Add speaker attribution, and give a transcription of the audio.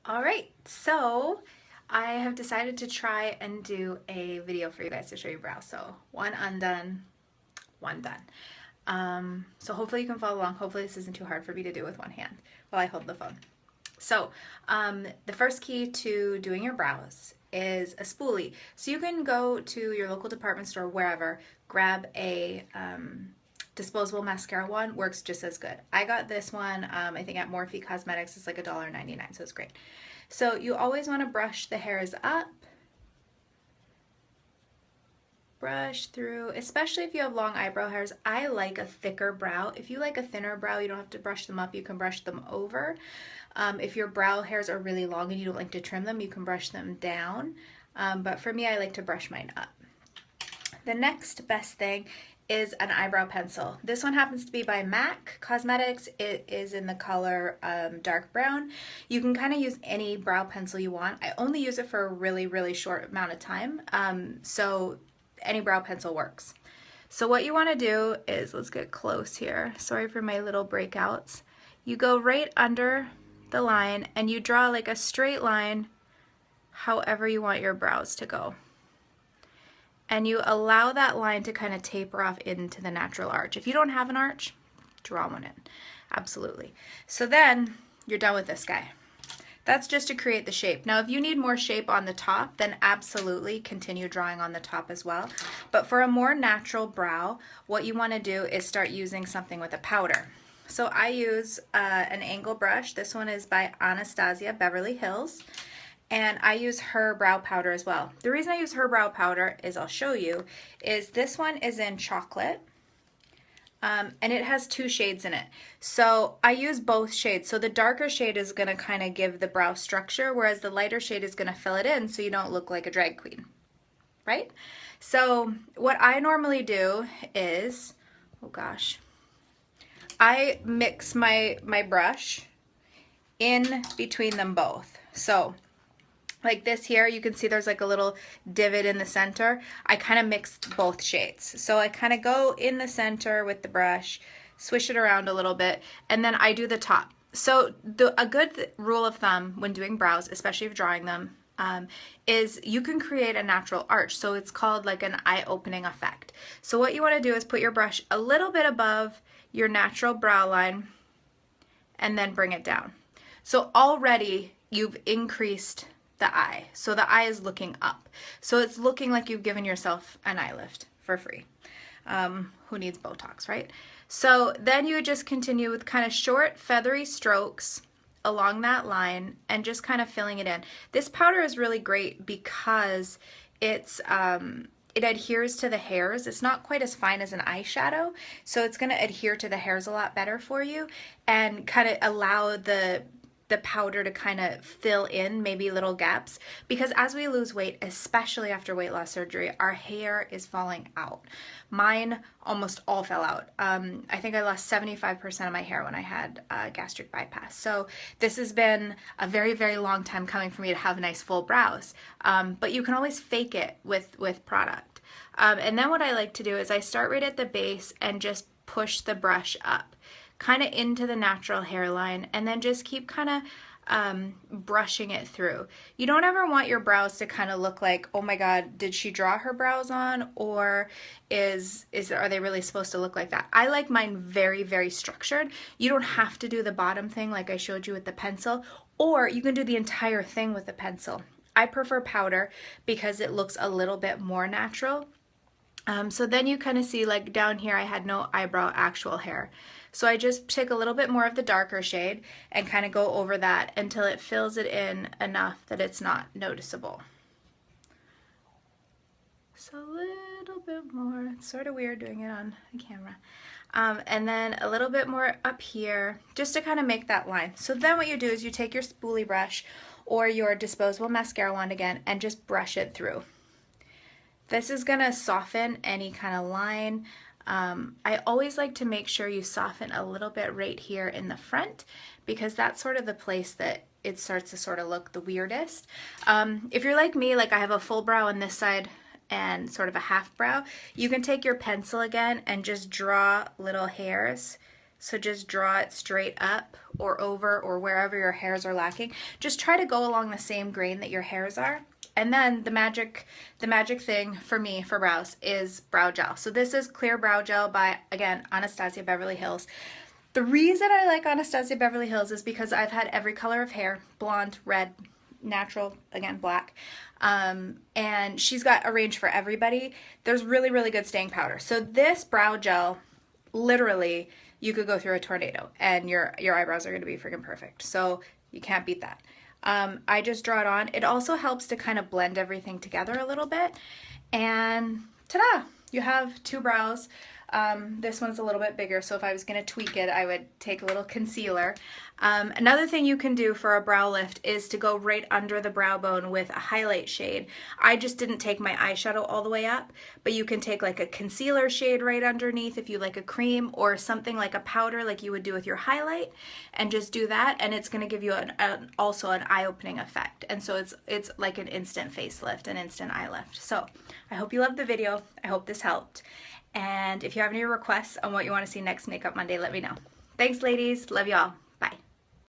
Speaker 1: All right, so I have decided to try and do a video for you guys to show your brows. So one undone, one done. So hopefully you can follow along. Hopefully this isn't too hard for me to do with one hand while I hold the phone. So the first key to doing your brows is a spoolie. So you can go to your local department store, wherever, grab a disposable mascara one, works just as good. I got this one, I think at Morphe Cosmetics. It's like $1.99, so it's great. So you always want to brush the hairs up, brush through, especially if you have long eyebrow hairs. I like a thicker brow. If you like a thinner brow, you don't have to brush them up, you can brush them over. If your brow hairs are really long and you don't like to trim them, you can brush them down. But for me, I like to brush mine up. The next best thing is an eyebrow pencil. This one happens to be by MAC Cosmetics. It is in the color dark brown. You can kind of use any brow pencil you want. I only use it for a really short amount of time, so any brow pencil works. So what you want to do is, let's get close here. Sorry for my little breakouts. You go right under the line and you draw like a straight line however you want your brows to go. And you allow that line to kind of taper off into the natural arch. If you don't have an arch, draw one in. Absolutely. So then you're done with this guy. That's just to create the shape. Now, if you need more shape on the top, then absolutely continue drawing on the top as well. But for a more natural brow, what you want to do is start using something with a powder. So I use an angle brush. This one is by Anastasia Beverly Hills. And I use her brow powder as well. The reason I use her brow powder is, I'll show you, is this one is in chocolate. And it has 2 shades in it. So I use both shades. So the darker shade is going to kind of give the brow structure, whereas the lighter shade is going to fill it in so you don't look like a drag queen, right? So what I normally do is, oh gosh, I mix my brush in between them both. So like this here, you can see there's like a little divot in the center. I kind of mixed both shades. So I kind of go in the center with the brush, swish it around a little bit, and then I do the top. So a good rule of thumb when doing brows, especially if drawing them, is you can create a natural arch. So it's called like an eye-opening effect. So what you want to do is put your brush a little bit above your natural brow line and then bring it down. So already you've increased the eye. So the eye is looking up. So it's looking like you've given yourself an eye lift for free. Who needs Botox, right? So then you would just continue with kind of short, feathery strokes along that line and just kind of filling it in. This powder is really great because it adheres to the hairs. It's not quite as fine as an eyeshadow, so it's going to adhere to the hairs a lot better for you and kind of allow the powder to kind of fill in maybe little gaps, because as we lose weight, especially after weight loss surgery, our hair is falling out. Mine almost all fell out. I think I lost 75% of my hair when I had gastric bypass. So this has been a very long time coming for me to have nice full brows. But you can always fake it with product. And then what I like to do is I start right at the base and just push the brush up kind of into the natural hairline, and then just keep kind of brushing it through. You don't ever want your brows to kind of look like, oh my god, did she draw her brows on, or are they really supposed to look like that? I like mine very structured. You don't have to do the bottom thing like I showed you with the pencil, or you can do the entire thing with the pencil. I prefer powder because it looks a little bit more natural. So then you kind of see, like down here I had no eyebrow actual hair. So I just take a little bit more of the darker shade and kind of go over that until it fills it in enough that it's not noticeable. So a little bit more. It's sort of weird doing it on the camera. And then a little bit more up here just to kind of make that line. So then what you do is you take your spoolie brush or your disposable mascara wand again and just brush it through. This is going to soften any kind of line. I always like to make sure you soften a little bit right here in the front, because that's sort of the place that it starts to sort of look the weirdest. If you're like me, like I have a full brow on this side and sort of a half brow, you can take your pencil again and just draw little hairs So just draw it straight up or over or wherever your hairs are lacking. Just try to go along the same grain that your hairs are. And then the magic thing for me for brows is brow gel. So this is Clear Brow Gel by, again, Anastasia Beverly Hills. The reason I like Anastasia Beverly Hills is because I've had every color of hair, blonde, red, natural, again, black. And she's got a range for everybody. There's really, really good staying powder. So this brow gel, literally, you could go through a tornado and your eyebrows are going to be freaking perfect. So you can't beat that. I just draw it on. It also helps to kind of blend everything together a little bit. And ta-da! You have two brows. This one's a little bit bigger, so if I was going to tweak it, I would take a little concealer. Another thing you can do for a brow lift is to go right under the brow bone with a highlight shade. I just didn't take my eyeshadow all the way up, but you can take like a concealer shade right underneath if you like a cream, or something like a powder like you would do with your highlight, and just do that, and it's going to give you also an eye-opening effect. And so it's like an instant facelift, an instant eye lift. So I hope you loved the video. I hope this helped. And if you have any requests on what you want to see next Makeup Monday, let me know. Thanks, ladies. Love y'all.